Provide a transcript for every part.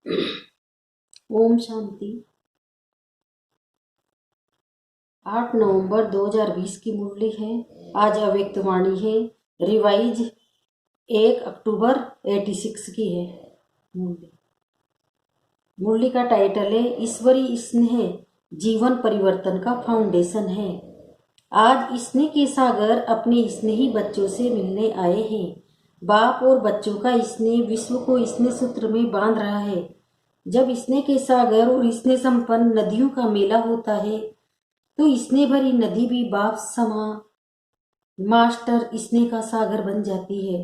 ओम शांति। 8 नवंबर 2020 की मुरली है। आज अव्यक्त वाणी है। रिवाइज 1 अक्टूबर 86 की है मुरली। मुरली का टाइटल है ईश्वरी स्नेह जीवन परिवर्तन का फाउंडेशन है। आज स्नेह के सागर अपने स्नेही बच्चों से मिलने आए हैं। बाप और बच्चों का स्नेह विश्व को स्नेह सूत्र में बांध रहा है। जब स्नेह के सागर और स्नेह संपन्न नदियों का मेला होता है तो स्नेह भरी नदी भी बाप समा मास्टर स्नेह का सागर बन जाती है।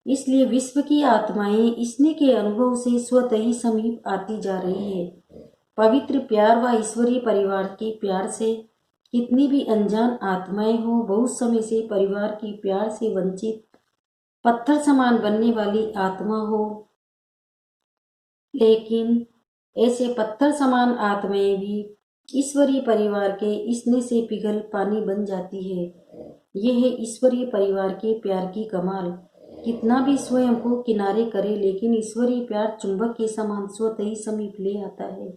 इसलिए विश्व की आत्माएं स्नेह के अनुभव से स्वतः ही समीप आती जा रही है। पवित्र प्यार व ईश्वरीय परिवार के प्यार से कितनी भी अनजान आत्माएं हो, बहुत समय से परिवार की प्यार से वंचित पत्थर समान बनने वाली आत्मा हो, लेकिन ऐसे पत्थर समान आत्माएं भी ईश्वरीय परिवार के स्नेह से पिघल पानी बन जाती है। यह है ईश्वरीय परिवार के प्यार की कमाल। कितना भी स्वयं को किनारे करे, लेकिन ईश्वरीय प्यार चुंबक के समान स्वतः ही समीप ले आता है।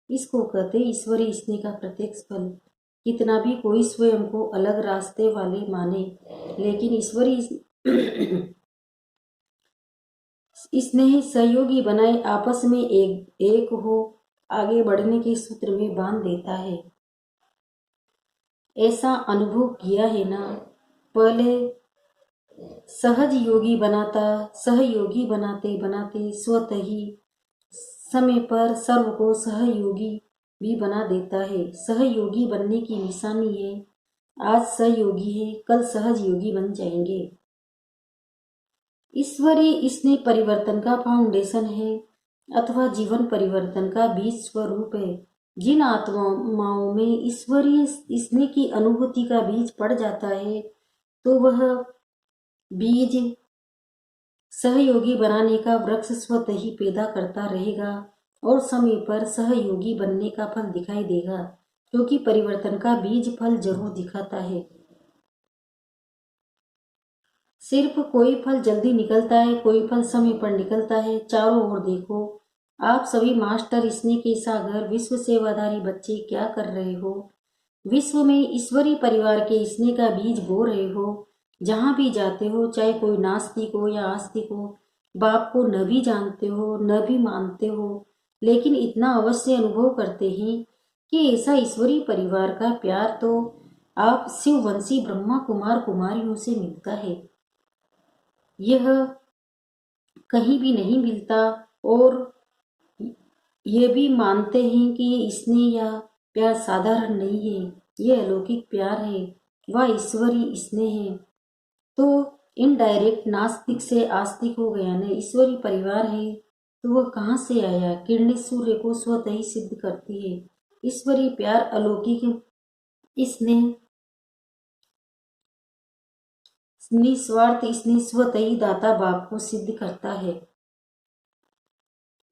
इसको कहते ईश्वरीय स्नेह का प्रत्यक्ष फल। कितना भी कोई स्वयं को अलग रास्ते वाले माने, लेकिन ईश्वरीय स्नेह सहयोगी बनाए आपस में एक हो आगे बढ़ने के सूत्र में बांध देता है। ऐसा अनुभव किया है ना। पहले सहयोगी बनाते बनाते स्वतः ही समय पर सर्व को सहयोगी भी बना देता है। सहयोगी बनने की निशानी है आज सहयोगी है, कल सहयोगी बन जाएंगे। ईश्वरीय स्नेह परिवर्तन का फाउंडेशन है अथवा जीवन परिवर्तन का बीज स्वरूप है। जिन आत्माओं में ईश्वरीय स्नेह की अनुभूति का बीज पड़ जाता है तो वह बीज सहयोगी बनाने का वृक्ष स्वतः ही पैदा करता रहेगा और समय पर सहयोगी बनने का फल दिखाई देगा, क्योंकि परिवर्तन का बीज फल जरूर दिखाता है। सिर्फ कोई फल जल्दी निकलता है, कोई फल समय पर निकलता है। चारों ओर देखो, आप सभी मास्टर स्नेह के सागर विश्व सेवाधारी बच्चे क्या कर रहे हो। विश्व में ईश्वरीय परिवार के स्नेह का बीज बो रहे हो। जहां भी जाते हो, चाहे कोई नास्तिक हो या आस्तिक हो, बाप को न भी जानते हो न भी मानते हो, लेकिन इतना अवश्य अनुभव करते हैं कि ऐसा ईश्वरीय परिवार का प्यार तो आप शिववंशी ब्रह्मा कुमार कुमारियों से मिलता है। यह कहीं भी नहीं मिलता और ये भी मानते हैं कि ये स्नेह या प्यार साधारण नहीं है, ये अलौकिक प्यार है, वह ईश्वरीय स्नेह है। तो इनडायरेक्ट नास्तिक से आस्तिक हो गया ना। ईश्वरीय परिवार है तो वह कहाँ से आया। किरणें सूर्य को स्वतः ही सिद्ध करती है। ईश्वरीय प्यार अलौकिक स्नेह निस्वार्थ स्नेह स्वतः ही दाता बाप को सिद्ध करता है।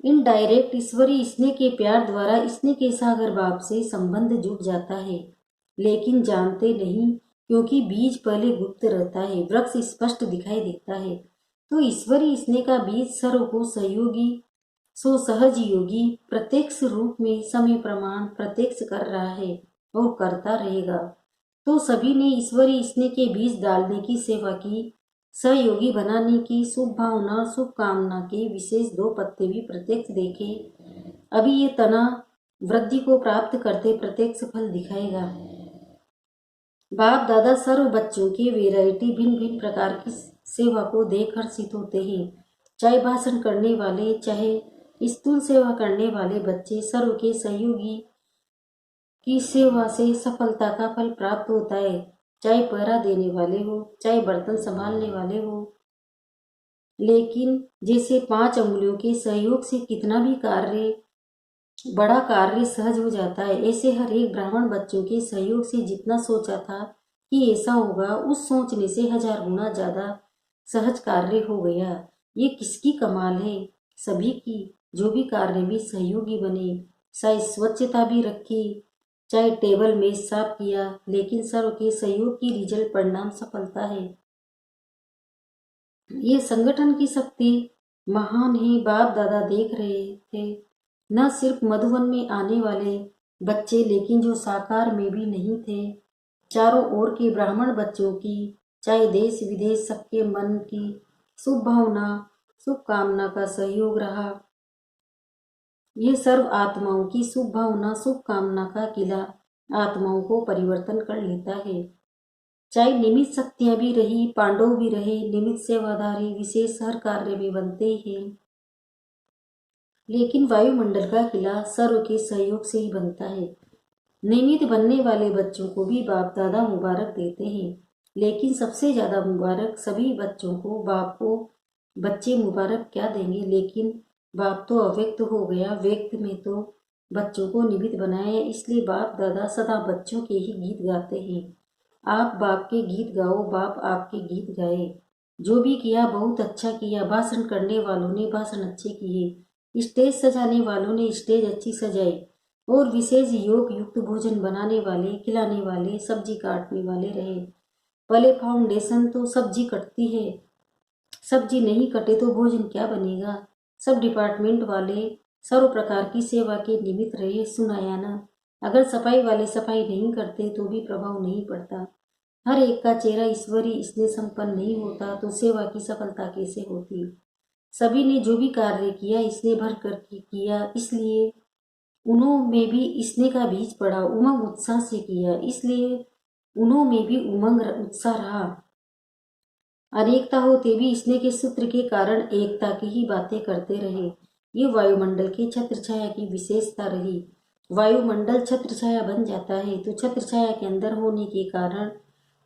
इनडायरेक्ट ईश्वरीय स्नेह के प्यार द्वारा स्नेह के सागर बाप से संबंध जुट जाता है, लेकिन जानते नहीं, क्योंकि बीज पहले गुप्त रहता है, वृक्ष स्पष्ट दिखाई देता है। तो ईश्वरीय स्नेह का बीज सर्व को सहयोगी सो सहज योगी प्रत्यक्ष रूप में समय प्रमाण प्रत्यक्ष कर रहा है और करता रहेगा। तो सभी ने ईश्वरीय स्नेह के बीज डालने की सेवा की, सहयोगी बनाने की शुभ भावना शुभकामना के विशेष 2 पत्ते भी प्रत्यक्ष देखे। अभी ये तना वृद्धि को प्राप्त करते प्रत्यक्ष फल दिखाएगा। बाप दादा सर्व बच्चों की वेराइटी भिन्न भिन्न प्रकार की सेवा को देख हर्षित होते हैं। चाहे भाषण करने वाले, चाहे स्थूल सेवा करने वाले बच्चे, सर्व के सहयोगी की सेवा से सफलता का फल प्राप्त होता है। चाहे पहरा देने वाले हो, चाहे बर्तन संभालने वाले हो, लेकिन जैसे 5 अंगुलियों के सहयोग से कितना भी बड़ा कार्य सहज हो जाता है, ऐसे हर एक ब्राह्मण बच्चों के सहयोग से जितना सोचा था कि ऐसा होगा, उस सोचने से 1000 गुना ज्यादा सहज कार्य हो गया। ये किसकी कमाल है? सभी की। जो भी कार्य में सहयोगी बने, चाहे स्वच्छता भी रखी, चाहे टेबल मेज साफ किया, लेकिन सर्व के सहयोग की रिजल्ट परिणाम सफलता है। ये संगठन की शक्ति महान ही बाप दादा देख रहे थे, न सिर्फ मधुवन में आने वाले बच्चे लेकिन जो साकार में भी नहीं थे। चारों ओर के ब्राह्मण बच्चों की, चाहे देश विदेश, सबके मन की शुभ भावना, शुभ कामना का सहयोग रहा। ये सर्व आत्माओं की शुभ भावना, शुभ कामना का किला आत्माओं को परिवर्तन कर लेता है। चाहे निमित्त शक्तियां भी रही, पांडव भी रहे, निमित्त सेवाधारी विशेष हर कार्य में बनते हैं, लेकिन वायुमंडल का किला सर्व के सहयोग से ही बनता है। निमित्त बनने वाले बच्चों को भी बाप दादा मुबारक देते हैं, लेकिन सबसे ज्यादा मुबारक सभी बच्चों को बाप को बच्चे मुबारक क्या देंगे, लेकिन बाप तो अव्यक्त हो गया, व्यक्त में तो बच्चों को निमित्त बनाया, इसलिए बाप दादा सदा बच्चों के ही गीत गाते हैं। आप बाप के गीत गाओ, बाप आपके गीत गाए। जो भी किया बहुत अच्छा किया, भाषण करने वालों ने भाषण अच्छे किए, स्टेज सजाने वालों ने स्टेज अच्छी सजाई, और विशेष योग युक्त भोजन बनाने वाले, खिलाने वाले, सब्जी काटने वाले रहे। पहले फाउंडेशन तो सब्जी कटती है, सब्जी नहीं कटे तो भोजन क्या बनेगा। सब डिपार्टमेंट वाले सर्व प्रकार की सेवा के निमित्त रहे, सुनाया ना। अगर सफाई वाले सफाई नहीं करते तो भी प्रभाव नहीं पड़ता। हर एक का चेहरा ईश्वरी स्नेह संपन्न नहीं होता तो सेवा की सफलता कैसे होती। सभी ने जो भी कार्य किया स्नेह भर कर किया, इसलिए उन्होंने भी स्नेह का बीज पड़ा, उमंग उत्साह से किया, इसलिए उन्होंने भी उमंग उत्साह रहा। अनेकता होते भी स्नेह के सूत्र के कारण एकता की ही बातें करते रहे। ये वायुमंडल की छत्र छाया की विशेषता रही। वायुमंडल छत्र छाया बन जाता है तो छत्र छाया के अंदर होने के कारण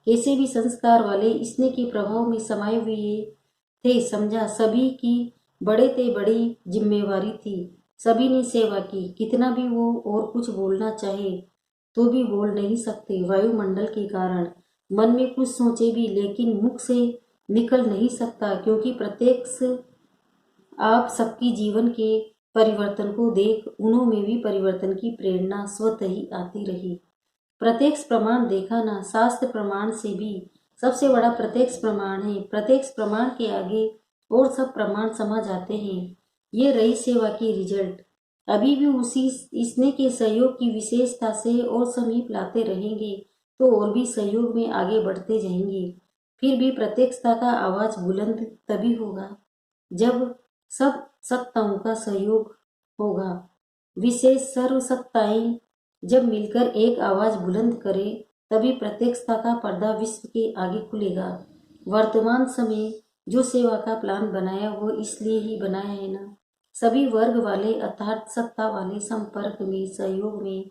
कैसे भी संस्कार वाले स्नेह के प्रभाव में समाये हुए थे। समझा सभी की बड़े ते बड़ी जिम्मेवारी थी, सभी ने सेवा की। कितना भी वो और कुछ बोलना चाहे तो भी बोल नहीं सकते, वायुमंडल के कारण मन में कुछ सोचे भी लेकिन मुख से निकल नहीं सकता, क्योंकि प्रत्यक्ष आप सबकी जीवन के परिवर्तन को देख उन्होंने भी परिवर्तन की प्रेरणा स्वतः ही आती रही। प्रत्यक्ष प्रमाण देखा ना, शास्त्र प्रमाण से भी सबसे बड़ा प्रत्यक्ष प्रमाण है। प्रत्यक्ष प्रमाण के आगे और सब प्रमाण समा जाते हैं। ये रही सेवा की रिजल्ट। अभी भी उसी स्नेह के सहयोग की विशेषता से और समीप लाते रहेंगे तो और भी सहयोग में आगे बढ़ते जाएंगे। फिर भी प्रत्यक्षता का आवाज बुलंद तभी होगा जब सब सत्ताओं का सहयोग होगा। विशेष सर्व सत्ताएं जब मिलकर एक आवाज बुलंद करे तभी प्रत्यक्षता का पर्दा विश्व के आगे खुलेगा। वर्तमान समय जो सेवा का प्लान बनाया वो इसलिए ही बनाया है ना, सभी वर्ग वाले अर्थात सत्ता वाले संपर्क में सहयोग में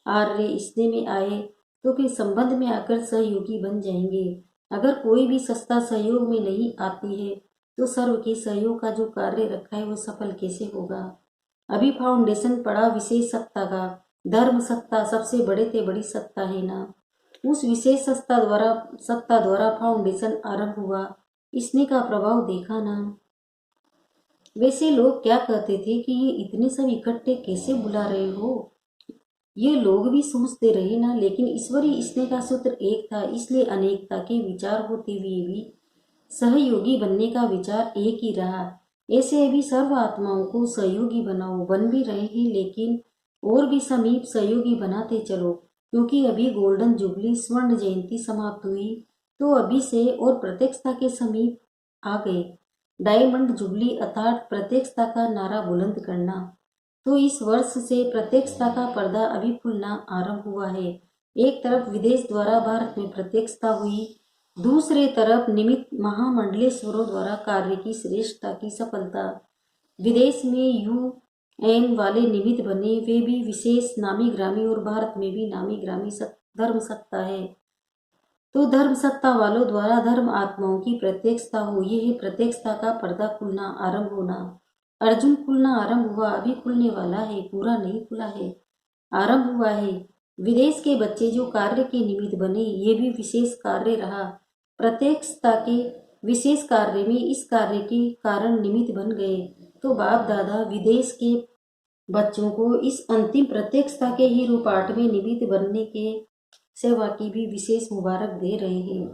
आर्य स्नेह में आए तो फिर संबंध में आकर सहयोगी बन जाएंगे। अगर कोई भी संस्था सहयोग में नहीं आती है तो सर्व के सहयोग का जो कार्य रखा है वो सफल कैसे होगा। अभी फाउंडेशन पड़ा विशेष सत्ता का, धर्म सत्ता सबसे बड़े ते बड़ी सत्ता है ना। उस विशेष सत्ता द्वारा फाउंडेशन आरंभ हुआ, इसने का प्रभाव देखा ना। वैसे लोग क्या कहते थे कि ये इतने सब इकट्ठे कैसे बुला रहे हो, ये लोग भी सोचते रहे ना। लेकिन ईश्वरीय स्नेह का सूत्र एक था, इसलिए अनेकता के विचार होते हुए भी सहयोगी बनने का विचार एक ही रहा। ऐसे अभी सर्व आत्माओं को सहयोगी बनाओ, बन भी रहे हैं लेकिन और भी समीप सहयोगी बनाते चलो, क्योंकि अभी गोल्डन जुबली स्वर्ण जयंती समाप्त हुई तो अभी से और प्रत्यक्षता के समीप आ गए। डायमंड जुबली अर्थात प्रत्यक्षता का नारा बुलंद करना। तो इस वर्ष से प्रत्यक्षता का पर्दा अभी खुलना आरंभ हुआ है। एक तरफ विदेश द्वारा भारत में प्रत्यक्षता हुई, दूसरे तरफ निमित्त महामंडलेश्वरों द्वारा कार्य की श्रेष्ठता की सफलता। विदेश में UN वाले निमित्त बने, वे भी विशेष नामी ग्रामी, और भारत में भी नामी ग्रामी धर्म सत्ता है। तो धर्म सत्ता वालों द्वारा धर्म आत्माओं की प्रत्यक्षता हो, यह प्रत्यक्षता का पर्दा खुलना आरंभ होना। अर्जुन खुलना आरंभ हुआ, अभी खुलने वाला है, पूरा नहीं खुला है, आरंभ हुआ है। विदेश के बच्चे जो कार्य के निमित्त बने, ये भी विशेष कार्य रहा। प्रत्यक्षता के विशेष कार्य में इस कार्य के कारण निमित्त बन गए। तो बाप दादा विदेश के बच्चों को इस अंतिम प्रत्यक्षता के हीरो पाठ में निमित्त बनने के सेवा की भी विशेष मुबारक दे रहे हैं।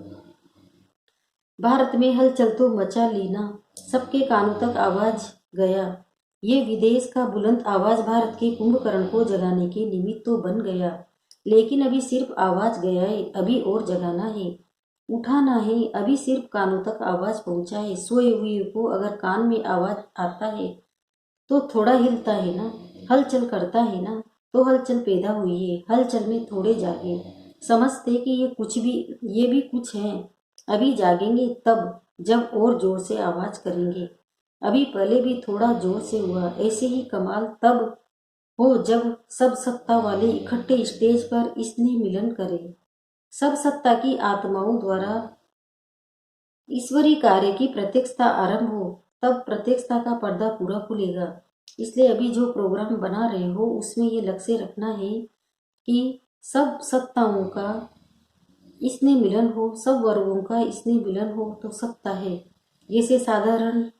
भारत में हलचल तो मचा ली ना। सबके कानों तक आवाज गया। ये विदेश का बुलंद आवाज भारत के कुंभकर्ण को जगाने के निमित्त तो बन गया, लेकिन अभी सिर्फ आवाज गया है, अभी और जगाना है, उठाना है। अभी सिर्फ कानों तक आवाज पहुंचा है। सोए हुए को अगर कान में आवाज आता है तो थोड़ा हिलता है ना, हलचल करता है ना, तो हलचल पैदा हुई है। हलचल में थोड़े जागे, समझते कि ये भी कुछ है। अभी जागेंगे तब जब और जोर से आवाज करेंगे। अभी पहले भी थोड़ा जोर से हुआ। ऐसे ही कमाल तब हो जब सब सत्ता वाले इकट्ठे स्टेज पर इसने मिलन करे। सब सत्ता की आत्माओं द्वारा ईश्वरीय कार्य की प्रत्यक्षता आरंभ हो, तब प्रत्यक्षता का पर्दा पूरा खुलेगा। इसलिए अभी जो प्रोग्राम बना रहे हो उसमें ये लक्ष्य रखना है कि सब सत्ताओं का इसने मिलन हो, सब वर्गों का इसने मिलन हो तो सत्ता है। जैसे साधारण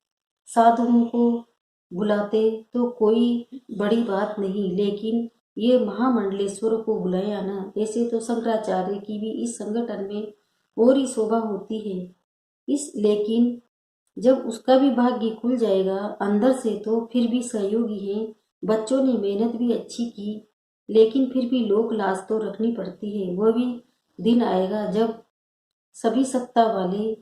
साधुओं को बुलाते तो कोई बड़ी बात नहीं, लेकिन ये महामंडलेश्वर को बुलाया ना, ऐसे तो शंकराचार्य की भी इस संगठन में और ही शोभा होती है। लेकिन जब उसका भी भाग्य खुल जाएगा अंदर से तो फिर भी सहयोगी हैं। बच्चों ने मेहनत भी अच्छी की, लेकिन फिर भी लोक लाज तो रखनी पड़ती है। वह भी दिन आएगा जब सभी सत्ता वाले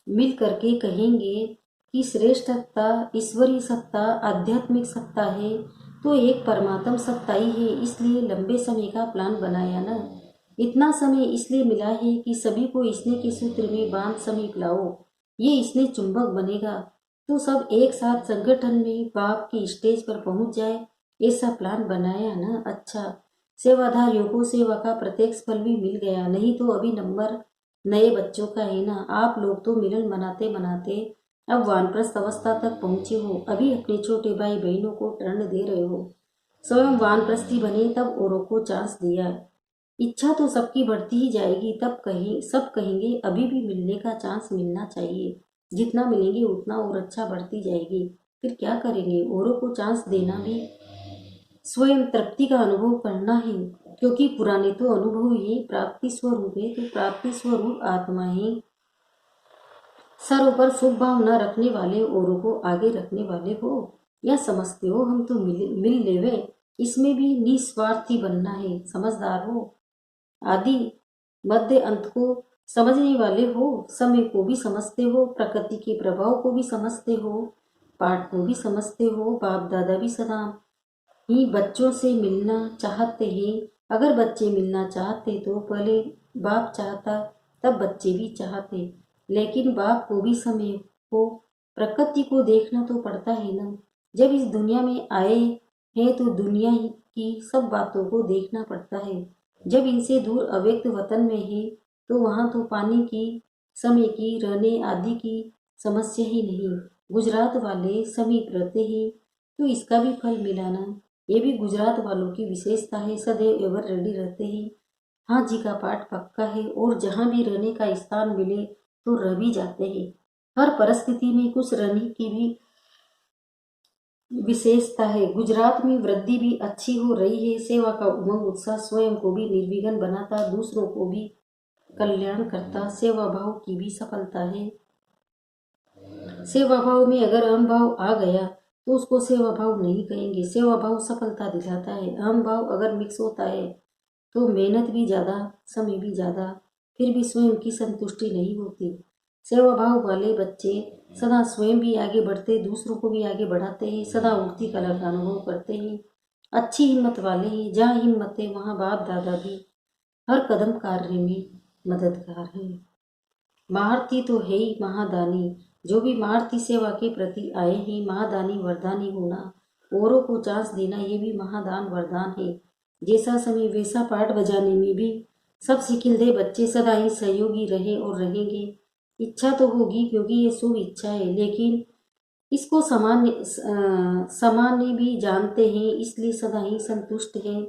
मिल करके कहेंगे कि श्रेष्ठ सत्ता ईश्वरीय सत्ता आध्यात्मिक सत्ता है तो एक परमात्म सत्ता ही है। इसलिए लंबे समय का प्लान बनाया ना। इतना समय इसलिए मिला है कि सभी को इसने के सूत्र में बांध समेट लाओ। ये इसने चुंबक बनेगा तो सब एक साथ संगठन में बाप की स्टेज पर पहुंच जाए, ऐसा प्लान बनाया ना। अच्छा, सेवाधारियों को सेवा का प्रत्यक्ष फल भी मिल गया, नहीं तो अभी नंबर नए बच्चों का है ना। आप लोग तो मिलन बनाते बनाते अब वानप्रस्थ अवस्था तक पहुंचे हो। अभी अपने छोटे भाई बहनों को टर्न दे रहे हो। स्वयं वानप्रस्थी बने तब औरों को चांस दिया। इच्छा तो सबकी बढ़ती ही जाएगी, तब सब कहेंगे अभी भी मिलने का चांस मिलना चाहिए। जितना मिलेंगे उतना और अच्छा बढ़ती जाएगी। फिर क्या करेंगे, औरों को चांस देना भी स्वयं तृप्ति का अनुभव करना है, क्योंकि पुराने तो अनुभव ही प्राप्ति स्वरूप है। तो प्राप्ति स्वरूप आत्मा है। सर ऊपर शुभ भाव न रखने वाले औरों को आगे रखने वाले हो, या समझते हो हम तो मिल लेवे। इसमें भी निस्वार्थी बनना है, समझदार हो, आदि मध्य अंत को समझने वाले हो, समय को भी समझते हो, प्रकृति के प्रभाव को भी समझते हो, पाठ को भी समझते हो। बाप दादा भी सदा ही बच्चों से मिलना चाहते हैं। अगर बच्चे मिलना चाहते तो पहले बाप चाहता, तब बच्चे भी चाहते। लेकिन बाप को भी समय को प्रकृति को देखना तो पड़ता है ना। जब इस दुनिया में आए हैं तो दुनिया की सब बातों को देखना पड़ता है। जब इनसे दूर अव्यक्त वतन में है तो वहाँ तो पानी की, समय की, रहने आदि की समस्या ही नहीं। गुजरात वाले समीप रहते हैं तो इसका भी फल मिलाना। ये भी गुजरात वालों की विशेषता है, सदैव एवर रेडी रहते हैं। हाँ जी का पाठ पक्का है और जहाँ भी रहने का स्थान मिले तो रह भी जाते हैं। हर परिस्थिति में कुछ रहने की भी विशेषता है। गुजरात में वृद्धि भी अच्छी हो रही है। सेवा का उमंग उत्साह स्वयं को भी निर्विघ्न बनाता, दूसरों को भी कल्याण करता। सेवा भाव की भी सफलता है। सेवा भाव में अगर अहम भाव आ गया तो उसको सेवा भाव नहीं कहेंगे। सेवा भाव सफलता दिलाता है। अहम भाव अगर मिक्स होता है तो मेहनत भी ज़्यादा, समय भी ज़्यादा, फिर भी स्वयं की संतुष्टि नहीं होती। सेवा भाव वाले बच्चे सदा स्वयं भी आगे बढ़ते, दूसरों को भी आगे बढ़ाते हैं, सदा उठती कला का अनुभव करते हैं। अच्छी हिम्मत वाले हैं। जहाँ हिम्मत है वहाँ बाप दादा भी हर कदम कार्य में मददगार है। महारथी तो है ही महादानी। जो भी महारथी सेवा के प्रति आए हैं, महादानी वरदानी होना, औरों को चांस देना, ये भी महादान वरदान है। जैसा समय वैसा पाठ बजाने में भी सब सिखिलदे बच्चे सदा ही सहयोगी रहे और रहेंगे। इच्छा तो होगी क्योंकि ये शुभ इच्छा है, लेकिन इसको सामान्य भी जानते हैं, इसलिए सदा ही संतुष्ट हैं।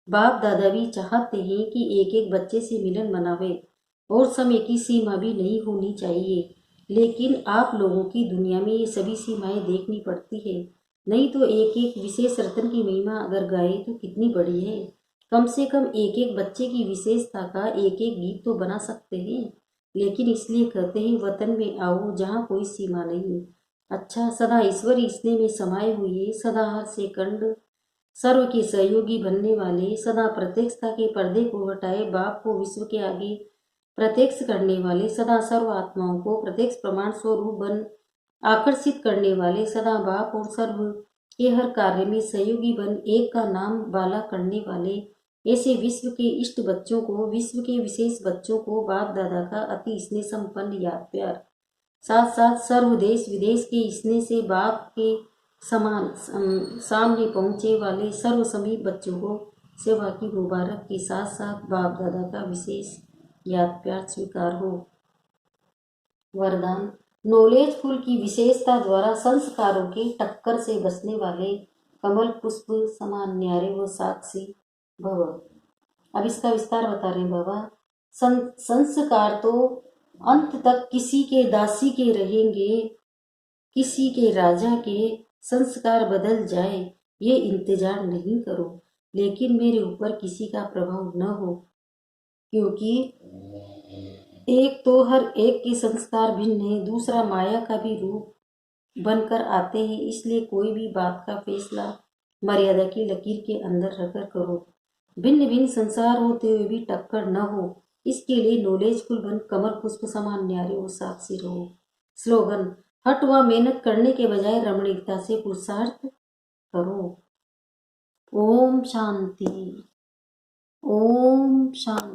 बाप दादा भी चाहते हैं कि एक एक बच्चे से मिलन मनावे और समय की सीमा भी नहीं होनी चाहिए। लेकिन आप लोगों की दुनिया में ये सभी सीमाएं देखनी पड़ती है। नहीं तो एक एक विशेष रत्न की महिमा अगर गाए तो कितनी बड़ी है। कम से कम एक एक बच्चे की विशेषता का एक एक गीत तो बना सकते हैं। लेकिन इसलिए कहते हैं वतन में आओ जहाँ कोई सीमा नहीं। अच्छा, सदा ईश्वरी स्नेह में समाये हुए, सदा हर सेकंड सर्व के सहयोगी बनने वाले, सदा प्रत्यक्षता के पर्दे को हटाए बाप को विश्व के आगे प्रत्यक्ष करने वाले, सदा सर्व आत्माओं को प्रत्यक्ष प्रमाण स्वरूप बन आकर्षित करने वाले, सदा बाप और सर्व के हर कार्य में सहयोगी बन एक का नाम बाला करने वाले, ऐसे विश्व के इष्ट बच्चों को, विश्व के विशेष बच्चों को बाप दादा का अति स्नेह संपन्न याद प्यार। साथ साथ सर्व देश विदेश के स्नेह से बाप के समान सामने पहुँचे वाले सर्व समीप बच्चों को सेवा की मुबारक के साथ साथ बाप दादा का विशेष याद प्यार स्वीकार हो। वरदान। नॉलेजफुल की विशेषता द्वारा संस्कारों की टक्कर से बचने वाले कमल पुष्प समान न्यारे व साक्षी भव। अब इसका विस्तार बता रहे हैं बाबा। संस्कार तो अंत तक किसी के दासी के रहेंगे, किसी के राजा के। संस्कार बदल जाए ये इंतजार नहीं करो, लेकिन मेरे ऊपर किसी का प्रभाव न हो, क्योंकि एक तो हर एक के संस्कार भिन्न है, दूसरा माया का भी रूप बनकर आते हैं। इसलिए कोई भी बात का फैसला मर्यादा की लकीर के अंदर रखकर करो। भिन्न भिन्न संसार होते हुए भी टक्कर न हो, इसके लिए नॉलेजफुल बन कमल पुष्प समान न्यारे और साक्षी रहो। स्लोगन। हट व मेहनत करने के बजाय रमणीकता से पुरुषार्थ करो। ओम शांति। ओम शांति।